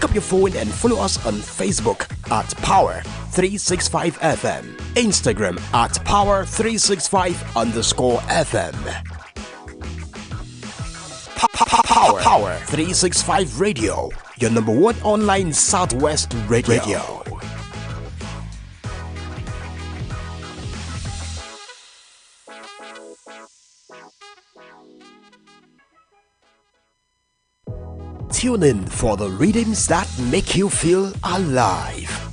up your phone and follow us on Facebook at Power365FM, Instagram at Power365_FM. Power 365 Radio, your number one online Southwest radio. Tune in for the rhythms that make you feel alive.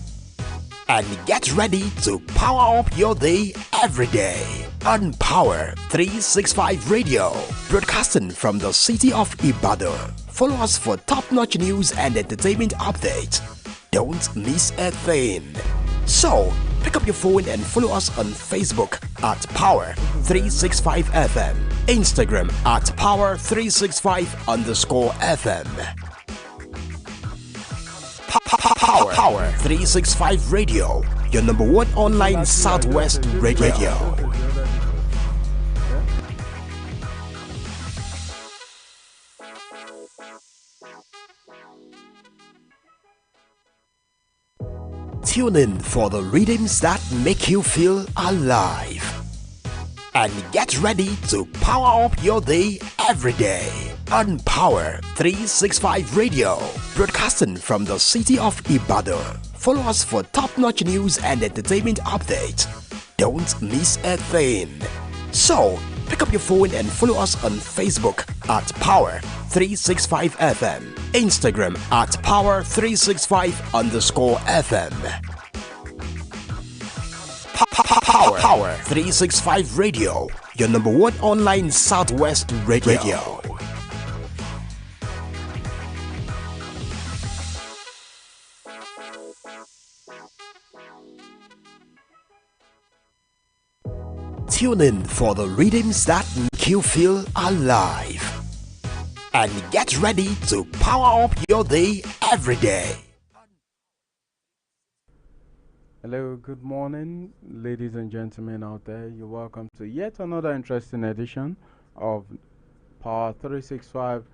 And get ready to power up your day every day on Power 365 Radio, broadcasting from the city of Ibadan. Follow us for top-notch news and entertainment updates. Don't miss a thing. So, pick up your phone and follow us on Facebook at Power 365 FM, Instagram at Power365_FM. Power 365 Radio, your number one online Southwest radio. Tune in for the rhythms that make you feel alive. And get ready to power up your day every day on Power 365 Radio, broadcasting from the city of Ibadan. Follow us for top-notch news and entertainment updates. Don't miss a thing. So, pick up your phone and follow us on Facebook at Power 365 FM, Instagram at Power365_FM. Power 365 Radio, your number one online Southwest radio. Tune in for the rhythms that make you feel alive. And get ready to power up your day every day. Hello, good morning, ladies and gentlemen out there. You're welcome to yet another interesting edition of Power 365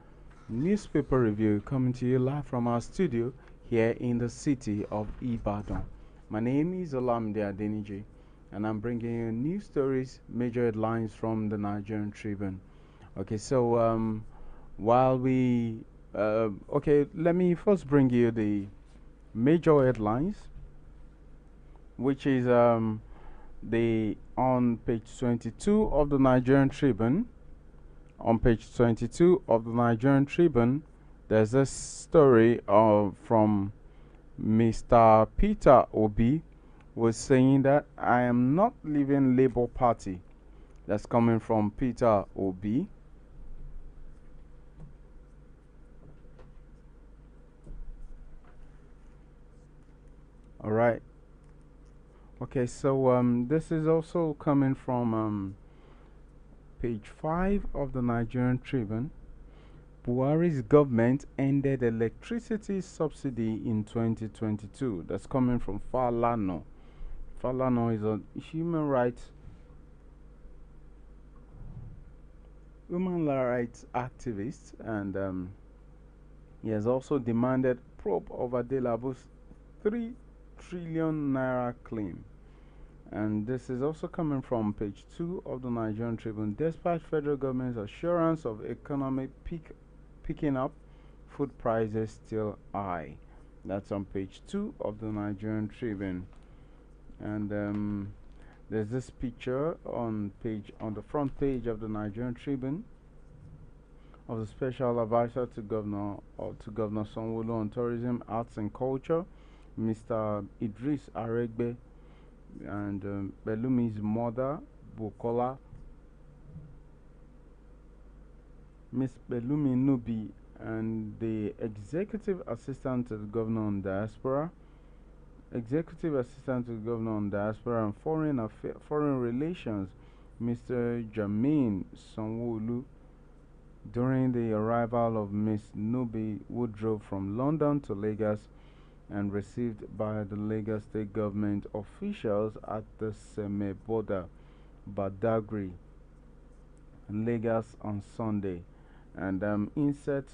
Newspaper Review, coming to you live from our studio here in the city of Ibadan. My name is Olamide Adeniji, and I'm bringing you news stories, major headlines from the Nigerian Tribune. Okay, so while we let me first bring you the major headlines, which is on page 22 of the Nigerian Tribune. On page 22 of the Nigerian Tribune, there's a story from Mr. Peter Obi, was saying that I am not leaving Labour Party. That's coming from Peter Obi. All right. Okay, so this is also coming from page 5 of the Nigerian Tribune. Buhari's government ended electricity subsidy in 2022. That's coming from Falano. Falano is a human rights activist, and he has also demanded probe over Delabu's 3 trillion naira claim. And this is also coming from page 2 of the Nigerian Tribune. Despite federal government's assurance of economic picking up, food prices still high. That's on page 2 of the Nigerian Tribune. And there's this picture on the front page of the Nigerian Tribune of the special advisor to Governor Sanwo-Olu on tourism, arts and culture, Mr. Idris Aregbe, and Belumi's mother, Bukola, Miss Belumi Nubi, and the executive assistant to the governor on diaspora, and foreign relations, Mr. Jamin Sanwo-Olu, during the arrival of Miss Nubi, who drove from London to Lagos and received by the Lagos state government officials at the Seme border, Badagry, Lagos on Sunday. And the insert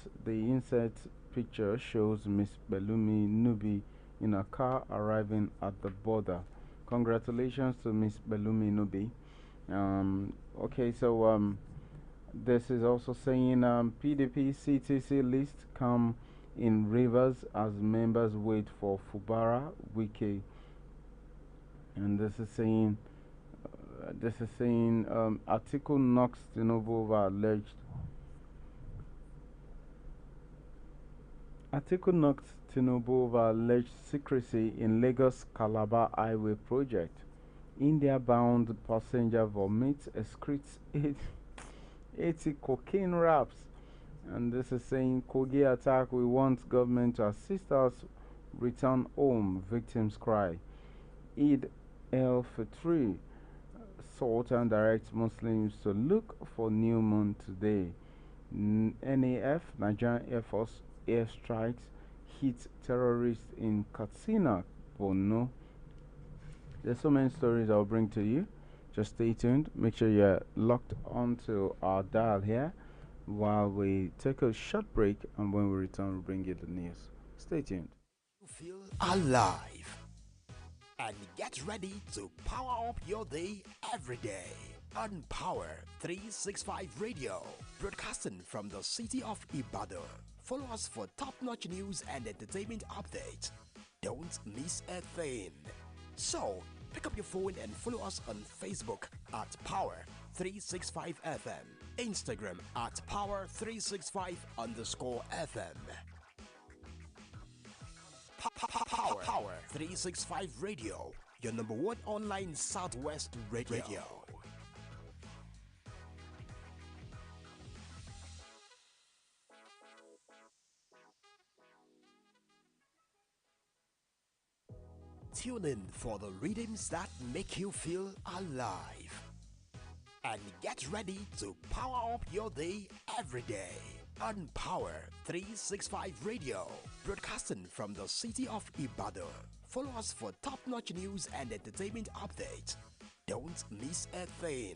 picture shows Miss Belumi Nubi in a car arriving at the border. Congratulations to Miss Belumi Nubi. Okay, so this is also saying PDP CTC list come in Rivers as members wait for Fubara Wiki, and this is saying article knocks Tinubu over alleged. Article knocks Tinubu over alleged secrecy in Lagos Calabar Highway project. India-bound passenger vomits excretes 80 cocaine wraps. And this is saying Kogi attack. We want government to assist us return home. Victims cry. Eid el-Fitr. Sultan directs Muslims to look for new moon today. NAF, Nigerian Air Force airstrikes hit terrorists in Katsina, Borno. There's so many stories I'll bring to you. Just stay tuned. Make sure you're locked onto our dial here while we take a short break, and when we return, we'll bring you the news. Stay tuned. You feel alive and get ready to power up your day every day on Power 365 Radio, broadcasting from the city of Ibadan. Follow us for top-notch news and entertainment updates. Don't miss a thing. So, pick up your phone and follow us on Facebook at Power 365 FM, Instagram at Power 365 _ FM. Power 365 Radio, your number one online Southwest radio. Tune in for the rhythms that make you feel alive. And get ready to power up your day every day on Power 365 Radio, broadcasting from the city of Ibadan. Follow us for top-notch news and entertainment updates. Don't miss a thing.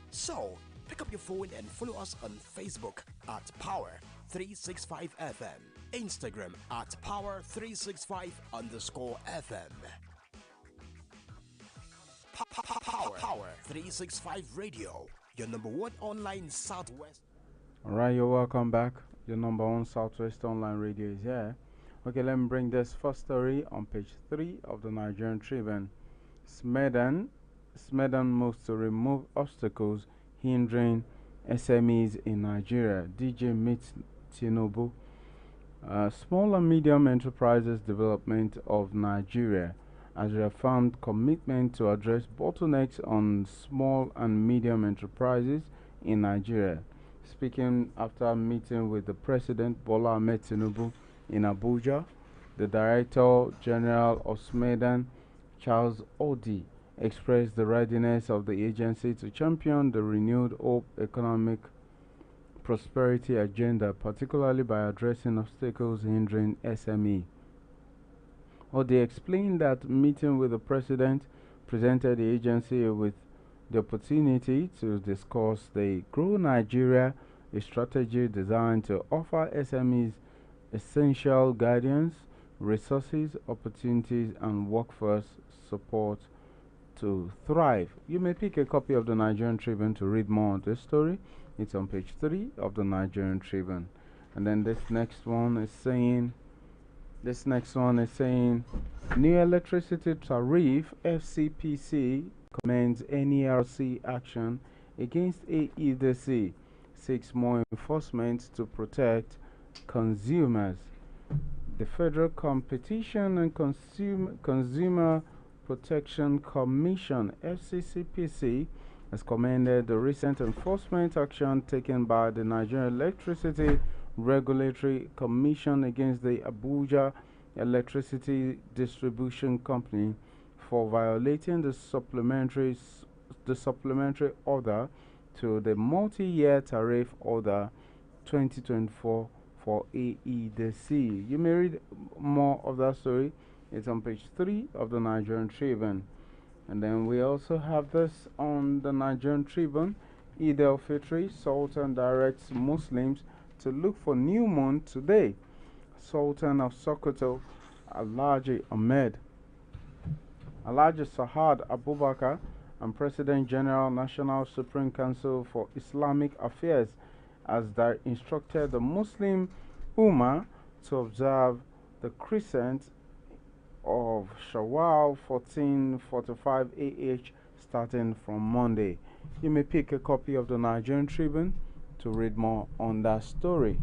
So, pick up your phone and follow us on Facebook at Power 365 FM, Instagram at Power 365 _ FM. Power 365 Radio, your number one online Southwest. Alright, you're welcome back. Your number one Southwest online radio is here. Okay, let me bring this first story on page 3 of the Nigerian Tribune. Smedan moves to remove obstacles hindering SMEs in Nigeria. DJ meets Tinubu. Small and medium enterprises development of Nigeria has reaffirmed commitment to address bottlenecks on small and medium enterprises in Nigeria. Speaking after meeting with the President Bola Ahmed Tinubu in Abuja, the Director General of SMEDAN, Charles Odi, expressed the readiness of the agency to champion the renewed hope economic prosperity agenda, particularly by addressing obstacles hindering SME. Odi explained that meeting with the President presented the agency with the opportunity to discuss the Grow Nigeria, a strategy designed to offer SMEs essential guidance, resources, opportunities, and workforce support to thrive. You may pick a copy of the Nigerian Tribune to read more on this story. It's on page 3 of the Nigerian Tribune. And then this next one is saying new electricity tariff. FCPC commends NERC action against AEDC, seeks more enforcement to protect consumers. The Federal Competition and Consumer Protection Commission, FCCPC, has commended the recent enforcement action taken by the Nigerian Electricity Regulatory Commission against the Abuja Electricity Distribution Company for violating the supplementary order to the multi-year tariff order 2024 for AEDC. You may read more of that story. It's on page 3 of the Nigerian Tribune. And then we also have this on the Nigerian Tribune. Eid el-Fitr, Sultan directs Muslims to look for new moon today. Sultan of Sokoto, Alhaji Sahad Abubakar, and President General National Supreme Council for Islamic Affairs, as they instructed the Muslim Ummah to observe the crescent of Shawwal 1445 AH starting from Monday. You may pick a copy of the Nigerian Tribune to read more on that story.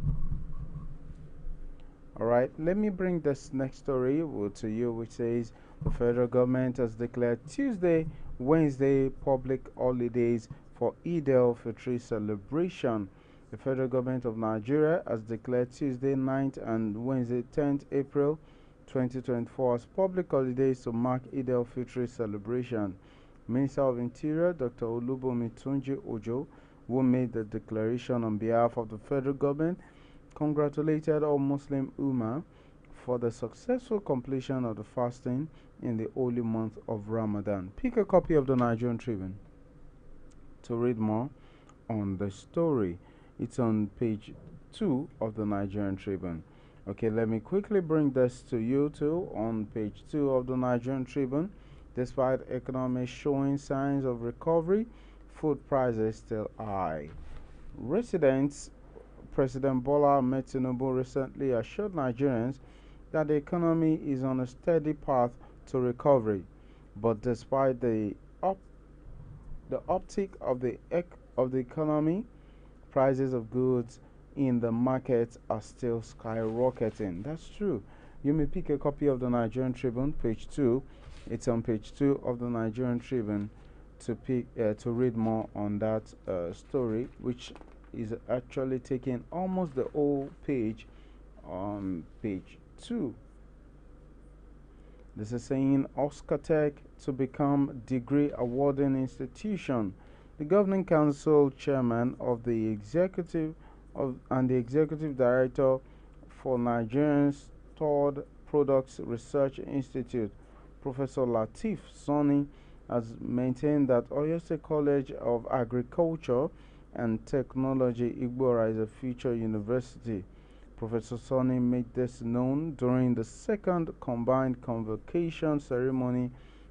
Alright, let me bring this next story to you, which says the federal government has declared Tuesday, Wednesday public holidays for Eid al-Fitr celebration. The federal government of Nigeria has declared Tuesday 9th and Wednesday 10th April 2024 as public holidays to mark Eid al-Fitr celebration. Minister of Interior Dr. Olubomi Tunji Ojo, who made the declaration on behalf of the federal government, congratulated all Muslim Ummah for the successful completion of the fasting in the holy month of Ramadan. Pick a copy of the Nigerian Tribune to read more on the story. It's on page 2 of the Nigerian Tribune. Okay, let me quickly bring this to you too. On page 2 of the Nigerian Tribune, despite economy showing signs of recovery, food prices still high. Residents President Bola Ahmed Tinubu recently assured Nigerians that the economy is on a steady path to recovery, but despite the uptick of the economy, prices of goods in the market are still skyrocketing. That's true. You may pick a copy of the Nigerian Tribune, page 2. It's on page 2 of the Nigerian Tribune to read more on that story, which is actually taking almost the whole page on page 2. This is saying Oscatech to become degree awarding institution. The governing council chairman of the executive and the executive director for Nigerian's Third Products Research Institute, Professor Latif Soni, has maintained that Oyo State College of Agriculture and Technology Igbora is a future university. Professor Soni made this known during the second combined convocation ceremony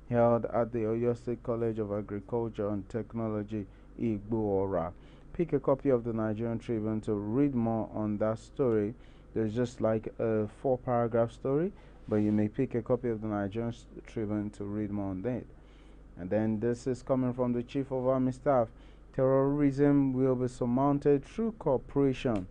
held at the Oyo State College of Agriculture and Technology Igbora. Pick a copy of the Nigerian Tribune to read more on that story. There's just like a 4-paragraph story, but you may pick a copy of the Nigerian Tribune to read more on that. And then this is coming from the Chief of Army Staff. Terrorism will be surmounted through cooperation.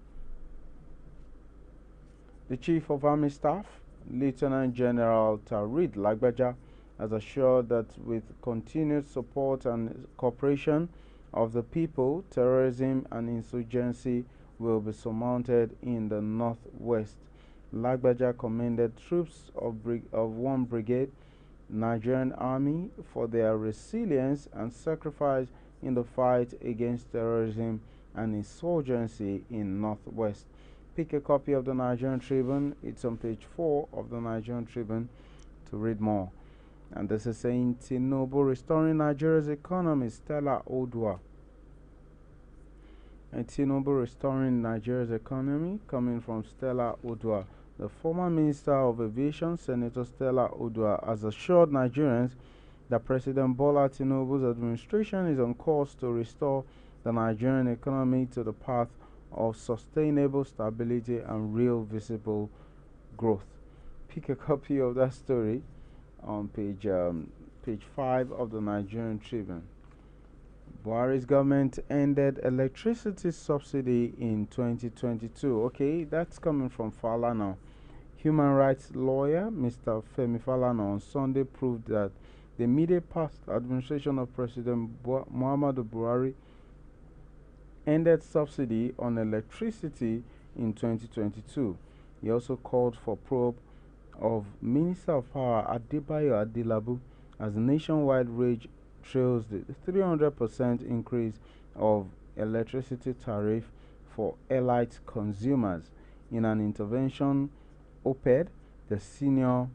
The Chief of Army Staff, Lieutenant General Tarid Lagbaja, has assured that with continued support and cooperation of the people, terrorism and insurgency will be surmounted in the northwest. Lagbaja commended troops of 1 Brigade Nigerian Army for their resilience and sacrifice in the fight against terrorism and insurgency in Northwest. Pick a copy of the Nigerian Tribune. It's on page 4 of the Nigerian Tribune to read more. And this is saying Tinubu restoring Nigeria's economy, Stella Odua. And Tinubu restoring Nigeria's economy, coming from Stella Odua. The former Minister of Aviation, Senator Stella Odua, has assured Nigerians that President Bola Tinubu's administration is on course to restore the Nigerian economy to the path of sustainable stability and real visible growth. Pick a copy of that story on page 5 of the Nigerian Tribune. Buhari's government ended electricity subsidy in 2022. Okay, that's coming from Falana. Human rights lawyer Mr. Femi Falana on Sunday proved that the immediate past administration of President Muhammadu Buhari ended subsidy on electricity in 2022. He also called for probe of Minister of Power Adebayo Adelabu as nationwide rage trails the 300% increase of electricity tariff for elite consumers. In an intervention op-ed, the senior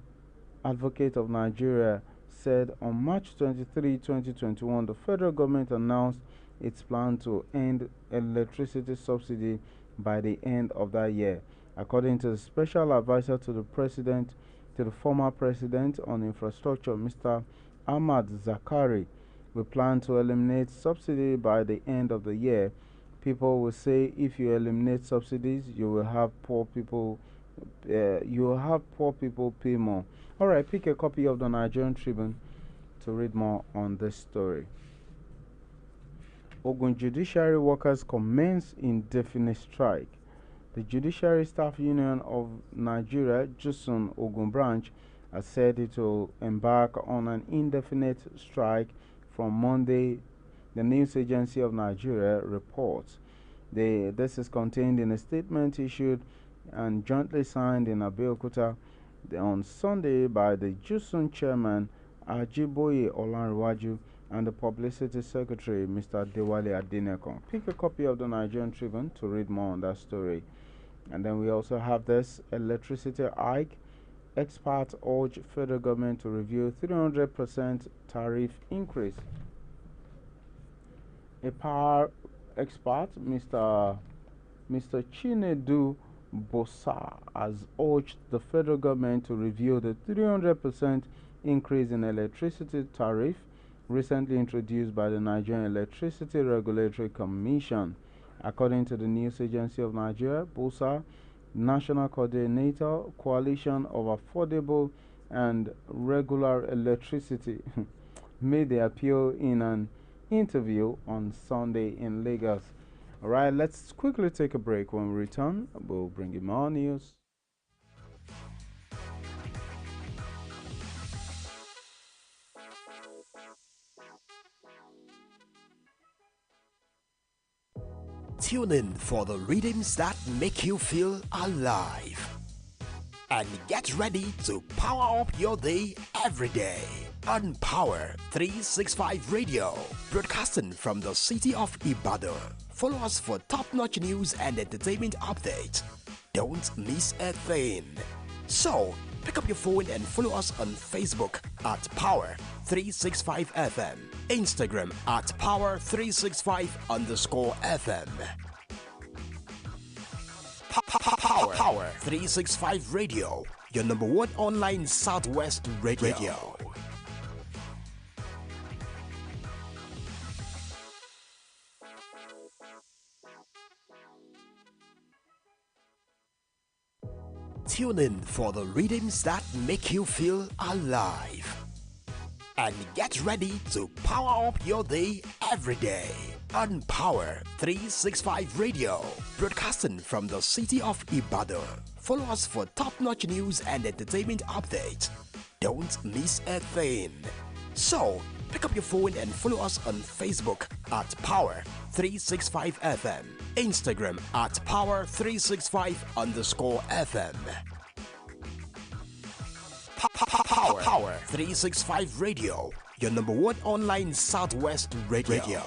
advocate of Nigeria said on March 23, 2021, the federal government announced its plan to end electricity subsidy by the end of that year. According to the special advisor to the former president on infrastructure, Mr. Ahmad Zakari, we plan to eliminate subsidy by the end of the year. People will say if you eliminate subsidies, you will have poor people. Pay more. All right, pick a copy of the Nigerian Tribune to read more on this story. Ogun judiciary workers commence indefinite strike. The Judiciary Staff Union of Nigeria, JUSUN Ogun Branch, has said it will embark on an indefinite strike from Monday, the news agency of Nigeria reports. This is contained in a statement issued and jointly signed in Abeokuta on Sunday by the JUSUN chairman, Ajiboye Olanrewaju, and the publicity secretary, Mr. Dewale Adenekon. Pick a copy of the Nigerian Tribune to read more on that story. And then we also have this electricity hike. Experts urge federal government to review 300% tariff increase. A power expert, Mr. Chinedu Bosa, has urged the federal government to review the 300% increase in electricity tariff recently introduced by the Nigerian Electricity Regulatory Commission. According to the news agency of Nigeria, Bosa, National Coordinator, Coalition of Affordable and Regular Electricity, made the appeal in an interview on Sunday in Lagos. All right, let's quickly take a break. When we return, we'll bring you more news. Tune in for the rhythms that make you feel alive. And get ready to power up your day every day on Power 365 Radio, broadcasting from the city of Ibadan. Follow us for top-notch news and entertainment updates. Don't miss a thing. So, pick up your phone and follow us on Facebook at Power 365 FM, Instagram at Power365_FM. Power 365 Radio, your number one online Southwest radio. Tune in for the rhythms that make you feel alive. And get ready to power up your day every day on Power 365 Radio, broadcasting from the city of Ibadan. Follow us for top-notch news and entertainment updates. Don't miss a thing. So, pick up your phone and follow us on Facebook at Power 365 FM, Instagram at Power365_FM. Power 365 Radio, your number one online Southwest radio.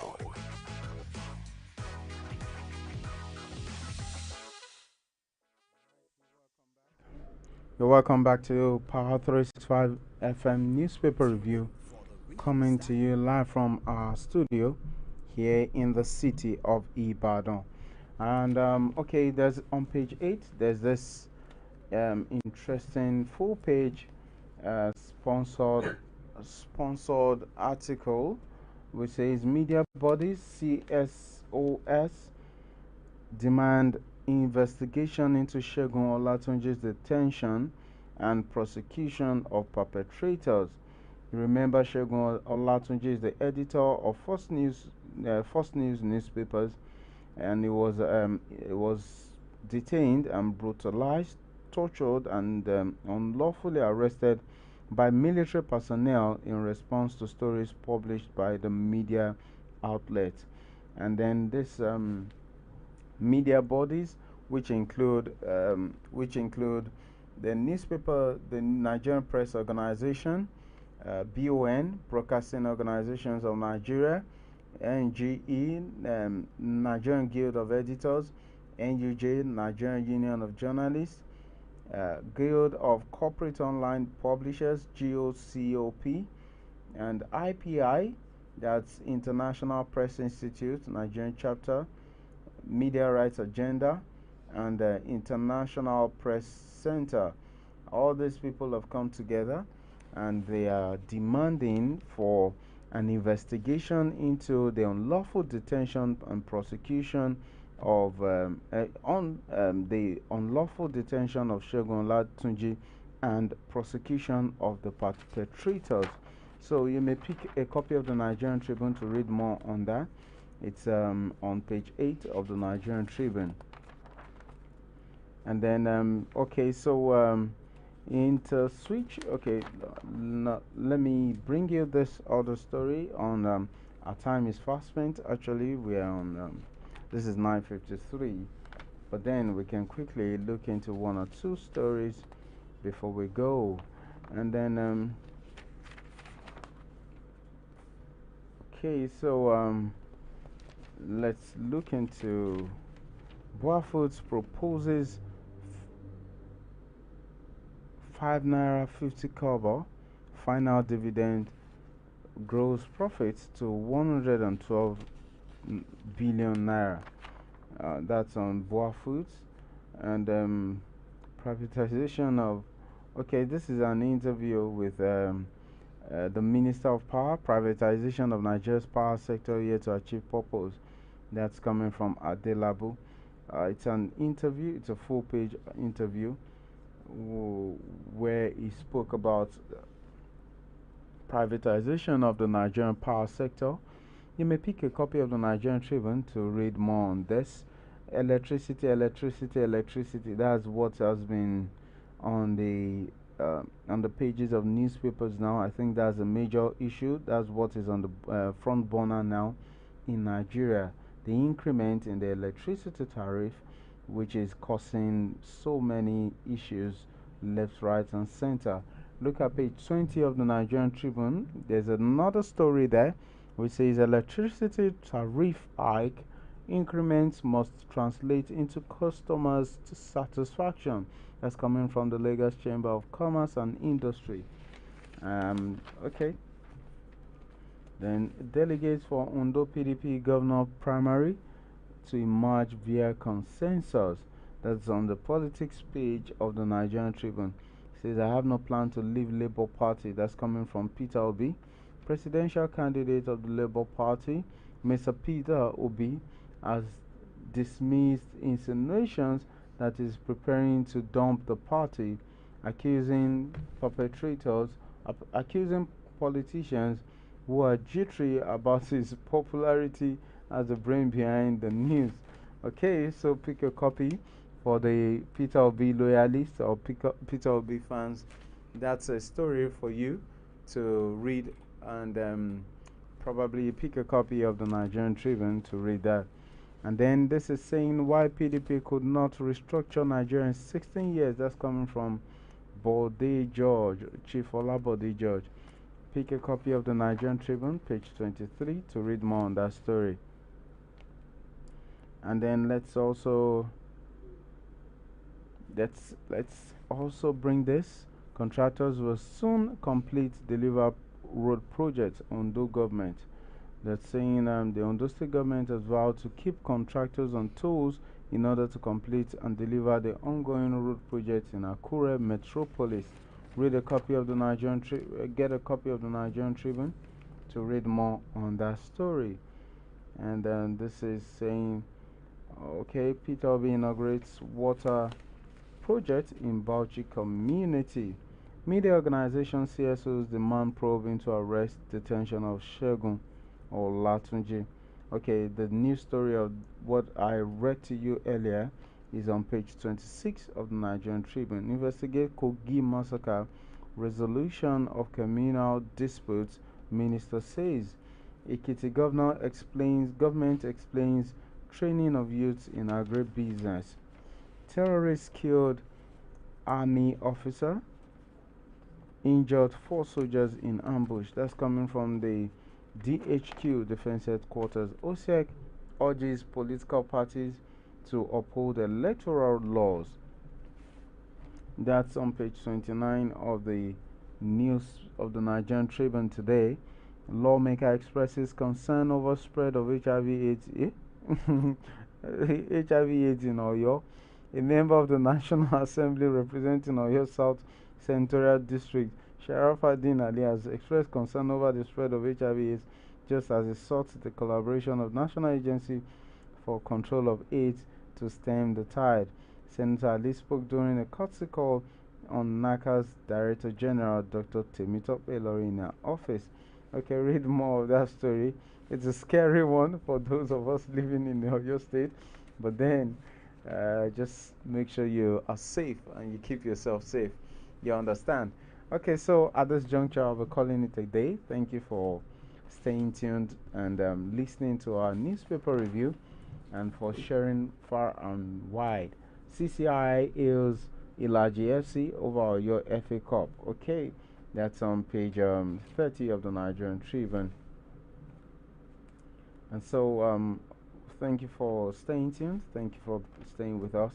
You're welcome back to Power 365 FM newspaper review, coming to you live from our studio here in the city of Ibadan. And okay, there's on page 8, there's this interesting full page sponsored article which says media bodies CSOS demand investigation into Segun Olatunji's detention and prosecution of perpetrators. Remember, Segun Olatunji is the editor of First News newspapers, and he was detained and brutalized, tortured, and unlawfully arrested by military personnel in response to stories published by the media outlet. And then this media bodies, which include the newspaper, the Nigerian Press Organization, BON, Broadcasting Organizations of Nigeria, NGE, Nigerian Guild of Editors, NUJ, Nigerian Union of Journalists, Guild of Corporate Online Publishers, GOCOP, and IPI, that's International Press Institute, Nigerian chapter, Media Rights Agenda, and the International Press Center. All these people have come together and they are demanding for an investigation into the unlawful detention and prosecution of the unlawful detention of Segun Olatunji and prosecution of the perpetrators. So you may pick a copy of the Nigerian Tribune to read more on that. It's on page 8 of the Nigerian Tribune. And then okay, so into switch, okay, let me bring you this other story on our time is fast spent. Actually, we are on this is 9:53, but then we can quickly look into one or two stories before we go. And then okay, so let's look into Boa Foods proposes 5 naira 50 kobo final dividend, gross profits to 112 billion naira. That's on Boa Foods. And privatization of, okay, this is an interview with the Minister of Power. Privatization of Nigeria's power sector here to achieve purpose. That's coming from Adelabu. It's an interview, it's a full page interview where he spoke about privatization of the Nigerian power sector. You may pick a copy of the Nigerian Tribune to read more on this. Electricity, electricity, electricity. That's what has been on the pages of newspapers now. I think that's a major issue. That's what is on the front burner now in Nigeria. The increment in the electricity tariff, which is causing so many issues left, right, and center. Look at page 20 of the Nigerian Tribune. There's another story there which says electricity tariff hike increments must translate into customers' satisfaction. That's coming from the Lagos Chamber of Commerce and Industry. Okay. Then delegates for Ondo PDP governor primary to emerge via consensus. That's on the politics page of the Nigerian Tribune. It says, I have no plan to leave Labour Party. That's coming from Peter Obi. Presidential candidate of the Labour Party, Mr. Peter Obi, has dismissed insinuations that is preparing to dump the party, accusing politicians who are jittery about his popularity as the brain behind the news. Okay, so pick a copy for the Peter Obi loyalists or Peter Obi fans. That's a story for you to read, and probably pick a copy of the Nigerian Tribune to read that. And then this is saying why PDP could not restructure Nigeria in 16 years. That's coming from Bode George, Chief Olabode George. Pick a copy of the Nigerian Tribune, page 23, to read more on that story. And then let's also bring this. Contractors will soon complete deliver road projects. Ondo government. That's saying the Ondo State government has vowed to keep contractors on tools in order to complete and deliver the ongoing road projects in Akure metropolis. Read a copy of the get a copy of the Nigerian Tribune to read more on that story. And then this is saying, okay, Peter Obi inaugurates water project in Bauchi community. Media organization CSOs demand probe into arrest detention of Segun Olatunji. Okay, the news story of what I read to you earlier is on page 26 of the Nigerian Tribune. Investigate Kogi massacre, resolution of communal disputes, minister says. Ekiti government explains training of youths in agribusiness. Terrorists killed army officer, injured 4 soldiers in ambush. That's coming from the DHQ Defense Headquarters. OSEC urges political parties to uphold electoral laws. That's on page 29 of the news of the Nigerian Tribune today. Lawmaker expresses concern over spread of HIV/AIDS. HIV/AIDS in Oyo. A member of the National Assembly representing Oyo South Senatorial District, Sharafaddin Ali, has expressed concern over the spread of HIV/AIDS, just as he sought the collaboration of National Agency for Control of AIDS to stem the tide. Senator Ali spoke during a courtesy call on NACA's Director General, Dr. Temitope Elori, in her office. Okay, read more of that story. It's a scary one for those of us living in the Oyo State, but then just make sure you are safe and you keep yourself safe. You understand? Okay, so at this juncture, I'll be calling it a day. Thank you for staying tuned and listening to our newspaper review, and for sharing far and wide. CCI hails Ilaji FC over your FA Cup. Okay, that's on page 30 of the Nigerian Tribune. And so, thank you for staying tuned. Thank you for staying with us.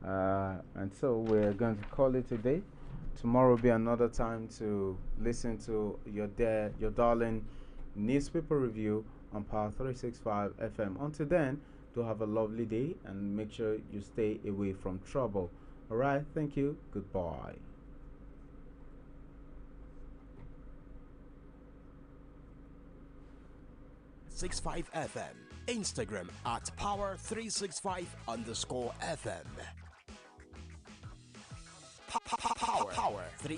And so, we're going to call it a day. Tomorrow will be another time to listen to your darling newspaper review on Power365 FM. Until then, do have a lovely day and make sure you stay away from trouble. Alright, thank you. Goodbye. Power365 FM. Instagram at Power365_FM. Power 3